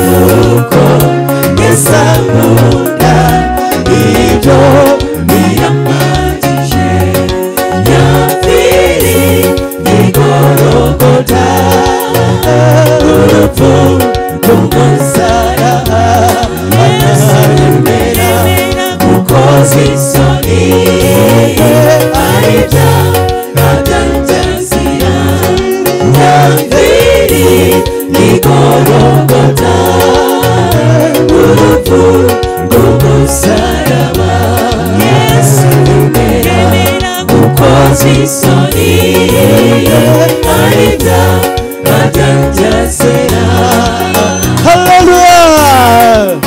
nuko ngesamunda ibyo biyamagije nyamviri n'igorogota urupfu rw'umusaraba anaremera mukozi isoni aribya atanzazira nyamviri n'igorogota urupfu rw'umusaraba anaremera mukozi isoni aribya atanzazira. Hallelujah!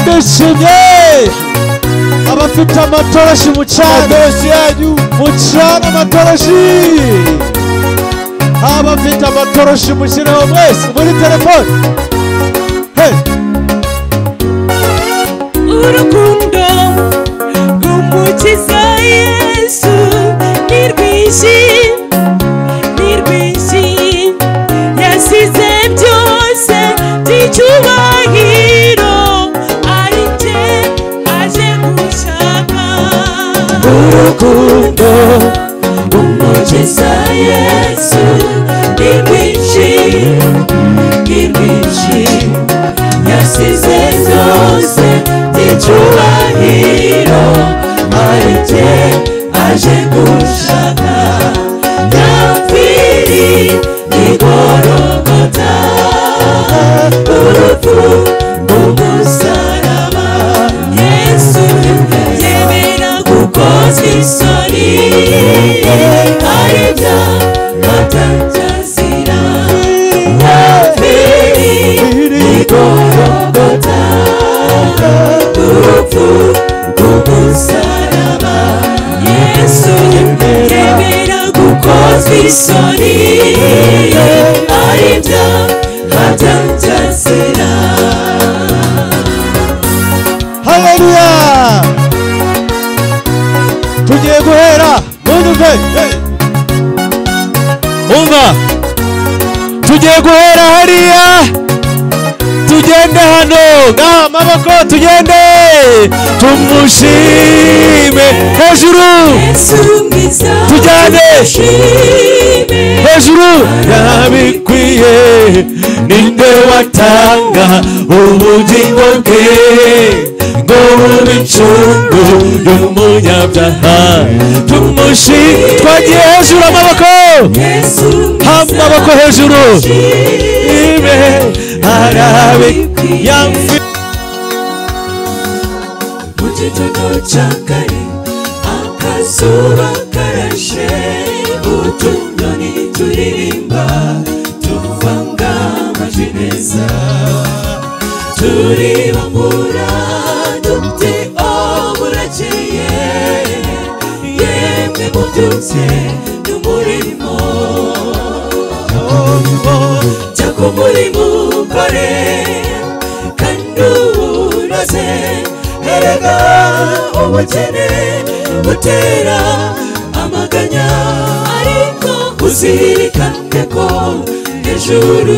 Ndishimye abafite amatoroshi mucana mucana amatoroshi abafite amatoroshi mushireho mwese muri telefone. Urukundo rw'umukiza Yesu ni rwinshi yasize byose by'icyubahiro ari bye aje gushaka. Urukundo rw'umukiza Yesu ni rwinshi yasize byose by'icyubahiro ari bye aje gushaka. Nyamviri n'igorogota urupfu rw'umusaraba Yesu yemera gukozwa isoni aribya atanzazira. Nyamviri n'igorogota urupfu rw'umusaraba Yesu yemera gukozwa isoni aribya atanzazira. Hallelujah! Tugiye guhera munyumve umva tugiye guhera hariya tugende hano amaboko tugende tumushime hejuru tujyane hejuru yabikwiye ninde watanga ubugingo bwe ngo bube incungu y'umunyabyaha tumushime twagiye hejuru amaboko hejuru ime arabikwiye mu gitondo cya kare akazuba karashe utunyoni turirimba tuvanga amajwi meza turibambura duti burakeye yemwe mubyutse n'umurimo jya ku murimo ukore kandi unoze erega ubukene butera amaganya ariko uzirikane ko hejuru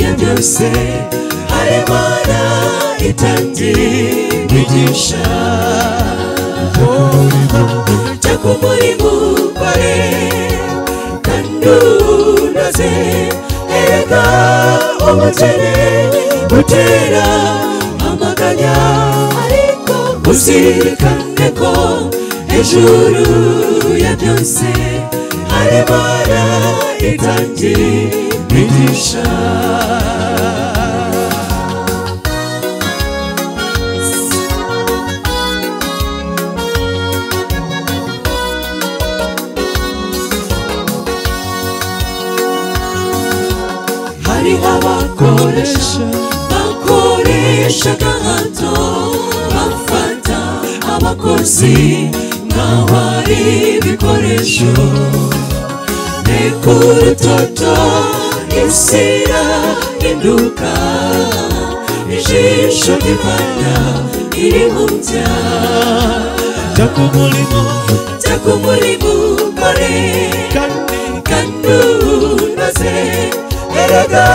ya byose hari Imana itangira imigisha. Jya ku murimo ukore kandi unoze erega ubukene butera amaganya ariko uzirikane ko hejuru ya byose hari Imana itangira imigisha. Hari bakoresha gahato bafata abakozi nk'aho ari ibikoresho nekurutoto isira induka ijisho ry'Imana iri mu byaha. Jya ku murimo ukore kandi unoze erega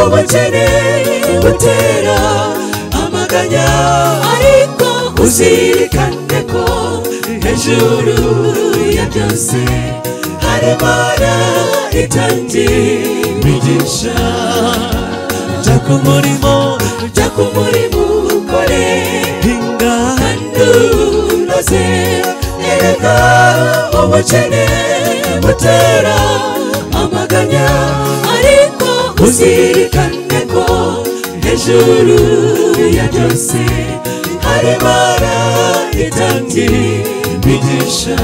ubukene butera amaganya ariko uzirikane ko hejuru ya byose hari Imana itangira imigisha jya ku murimo ukore hinga kandi unoze erega ubukene butera amaganya ariko uzirikane ko hejuru ya byose hari Imana itangira imigisha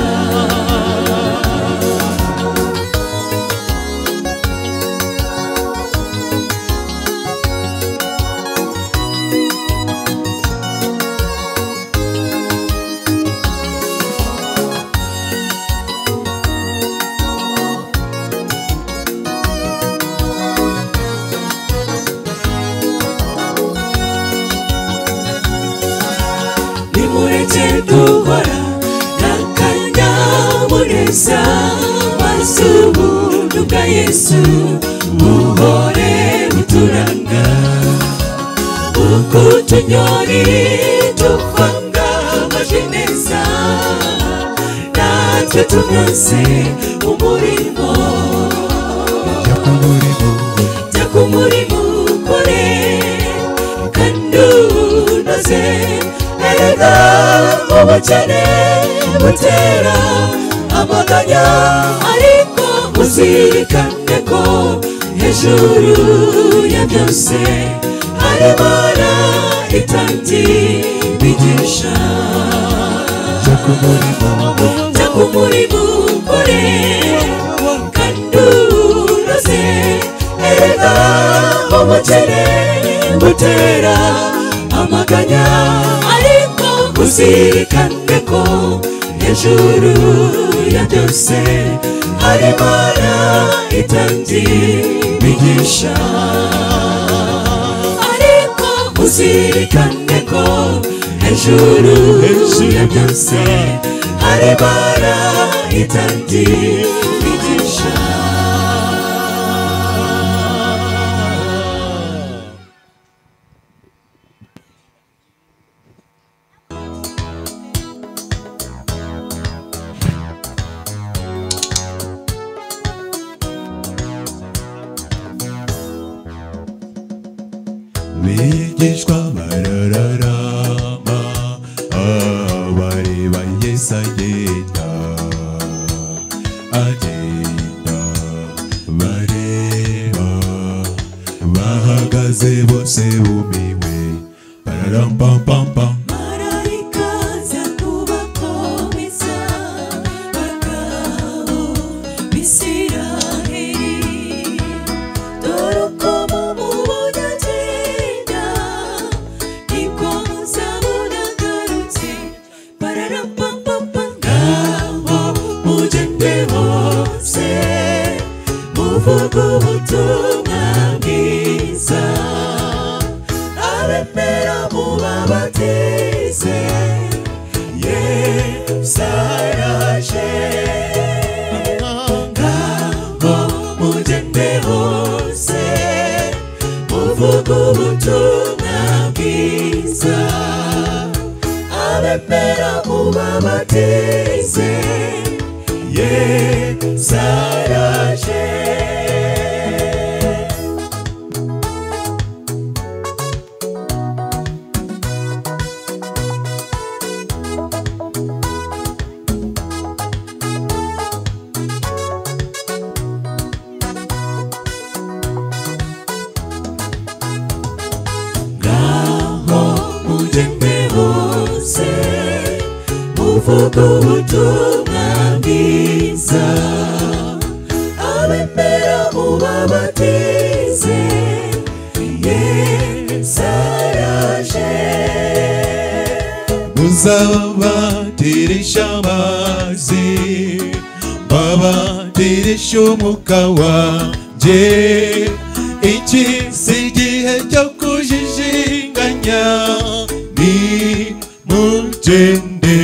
duhora n'akanyamuneza maze ubuntu bwa Yesu buhore buturanga uko utunyoni tuvanga amajwi neza natwe tunoze umurimo jya ku murimo ukore kandi unoze erega ubukene butera amaganya ariko uzirikane ko hejuru ya byose hari Imana itangira imigisha jya ku murimo ukore kandi unoze erega ubukene butera amaganya ariko uzirikane ko hejuru ya byose hari Imana itangira imigisha ariko uzirikane ko hejuru ya byose hari Imana itangira imigisha bigishwa barararama bareba Yesu agenda bareba bahagaze bose bumiwe bararampampampa marayika aza kubakomeza bagabo b'Isiraheli dore uko mumubonye agenda niko muzabona agarutse bararampampampa ngaho mugende hose muvuge ubutumwa bwiza abemera mubabatize Yesu araje ngaho mugende hose muvuge ubutumwa bwiza abemera mubabatize Yesu araje muvuge ubutumwa bwiza abemera mubabatize Yesu araje muzabatirisha amazi babatirisha umwuka wanjye iki si igihe cyo kujijinganya ni mugende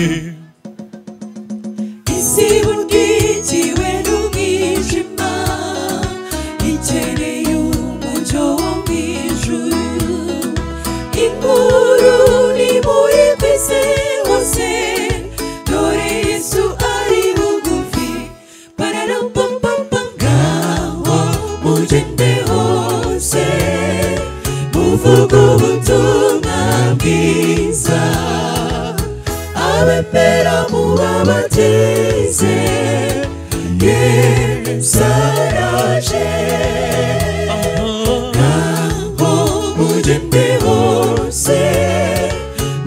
isi bugikiwe n'umwijima ikeneye umucyo wo muvuga ubutumwa bwiza abemera mubabatize Yesu araje aho mugende hose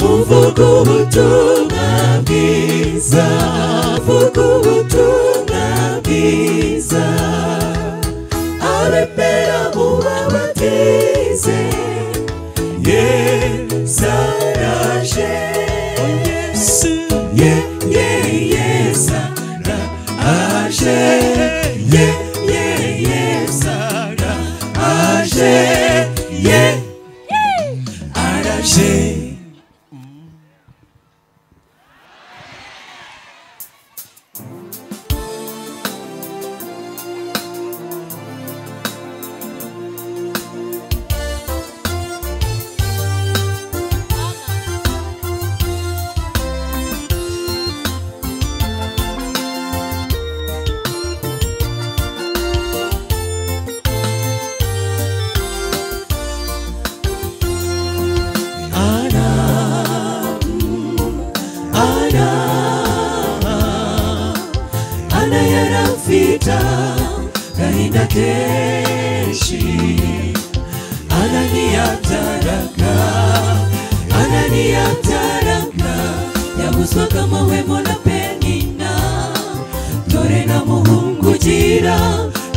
muvuga ubutumwa bwiza muvuga ubutumwa bwiza abemera mubabatize Yesu araje Yesu araje Yesu araje araje. Ana yarafita gahinda kenshi ananiyataraka yabuzwaga amahwemo na penina dore namuhungugira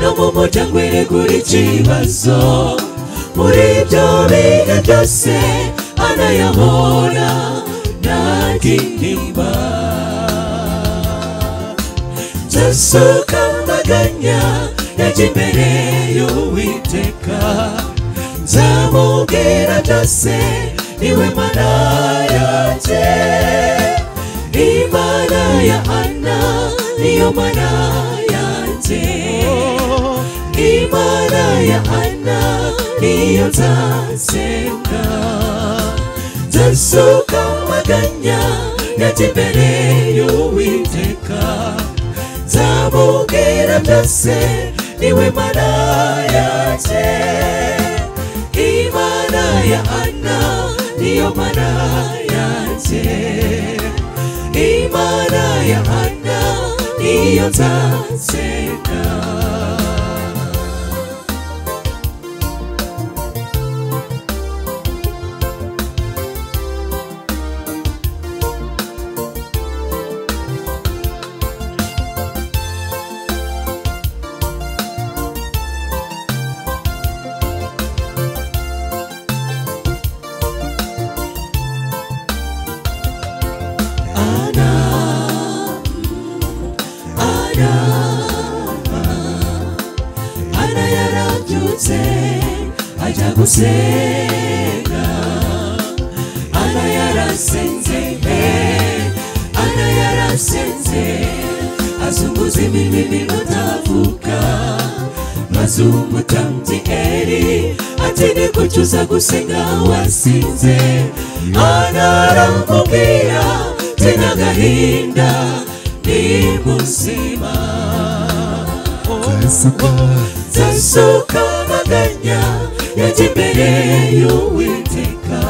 no mu muryango iregura ikibazo muri ibyo bihe byose anayahora ntagintimba nzasuka amaganya yajya imbere y'Uwiteka nzamubwira byose niwe Mana yanjye Imana ya Ana niyo Mana yanjye Imana ya Ana niyo nzasenga nzasuka amaganya yajya imbere y'Uwiteka nzamubwira byose niwe Mana yanjye Imana ya Ana niyo Mana yanjye Imana ya Ana niyo nzasenga. Ana yarabyutse ajya gusenga Ana yarasenze azunguza iminwa utavuga maze umutambyi Eli ati nikucyuza gusenga wasinze Ana aramubwira tena gahinda ni muzima nzasuka amaganya yajya imbere y'Uwiteka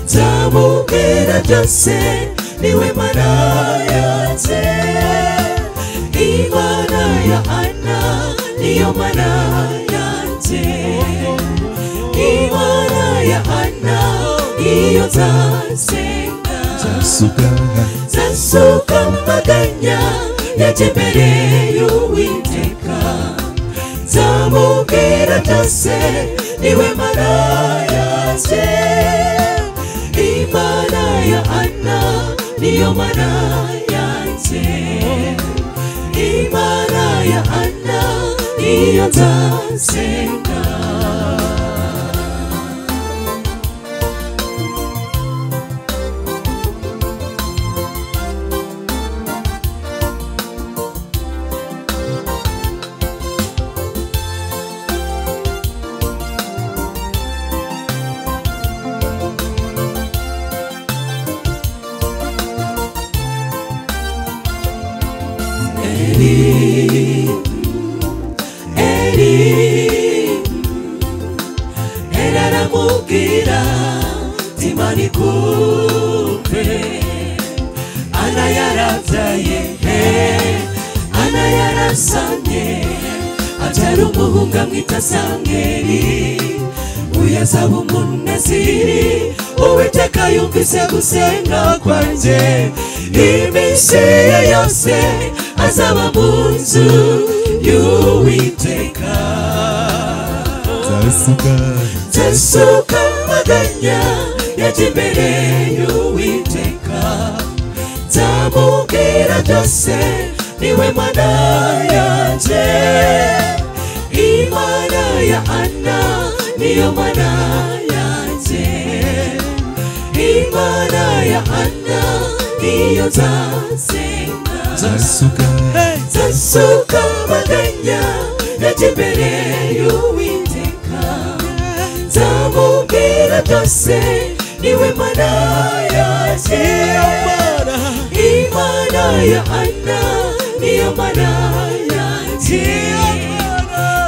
nzamubwira byose niwe Mana yanjye Imana ya Ana niyo Mana yanjye Imana ya Ana niyo nzasenga nzasuka amaganya yajya imbere y'Uwiteka nzamubwira byose niwe Mana yanjye Imana ya Ana niyo Mana yanjye Imana ya Ana niyo nzasenga. Eli aramubwira Imana ikumve Ana yarabyaye Ana yarasamye abyara umuhungu amwita Samweli uyu azaba umunaziri Uwiteka yumvise gusenga kwanjye iminsi ye yose azaba mu nzu y'Uwiteka Nzasuka amaganya yajya imbere y'Uwiteka nzamubwira byose niwe Mana yanjye Imana ya Ana niyo Mana yanjye Imana ya Ana niyo nzasenga Nzasuka amaganya yajya imbere y'Uwiteka nzamubwira byose niwe Mana yanjye Imana ya Ana niyo Mana yanjye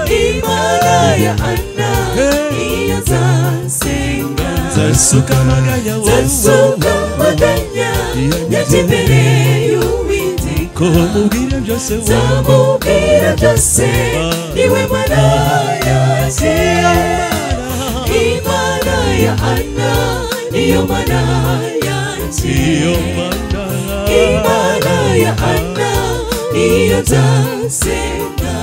Imana ya Ana niyo nzasenga Nzasuka amaganya yajya imbere y'Uwiteka nzamubwira byose niwe Mana yanjye Imana ya Ana niyo Mana yanjye Imana ya Ana niyo nzasenga